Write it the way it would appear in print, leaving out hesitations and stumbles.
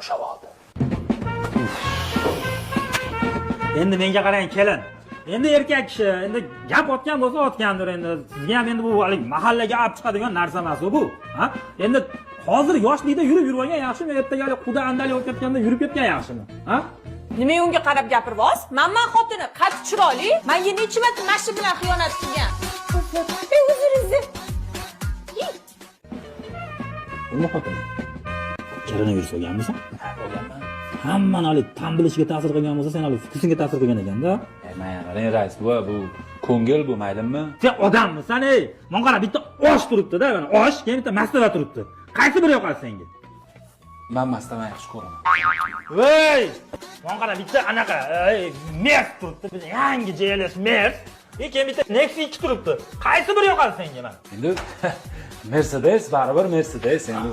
bo'shab oldi. Endi menga qarang kelin. Endi erkak kishi, endi gap otgan bo'lsa otgandir endi. Sizga ham endi bu hali mahallaga olib chiqadigan narsa emas bu. Ha? Endi hozir yoshlikda yurib olgan yaxshimi, ertaga quda andalik o'tayotganda yurib ketgan yaxshimi? Ha? Nima unga qarab gapiryapsiz? Manman xotini, qad chiroyli. Menga necha marta mashi bilan xiyonat qilgan. O'zingizni. Nima xotin? Koronavirus olganmisan? Olganman. Hammani hali tan bilishiga ta'sir qilgan bo'lsa, sen hali fukusinga ta'sir qilgan ekanda. Men qarang rais bu ko'ngil bu maylimi? Sen odammisan, ey. Menga qara bitta osh turibdi-da, mana osh, keyin bitta mastava turibdi. Qaysi biri yoqadi senga? Men mastava yaxshi ko'raman. Voy! Menga qara bitta anaqa, Merc turibdi, biz yangi JLS Merc. Keyin bitta Nexus 2 turibdi. Qaysi biri yoqadi senga mana? Endi Mercedes baribir Mercedes endi.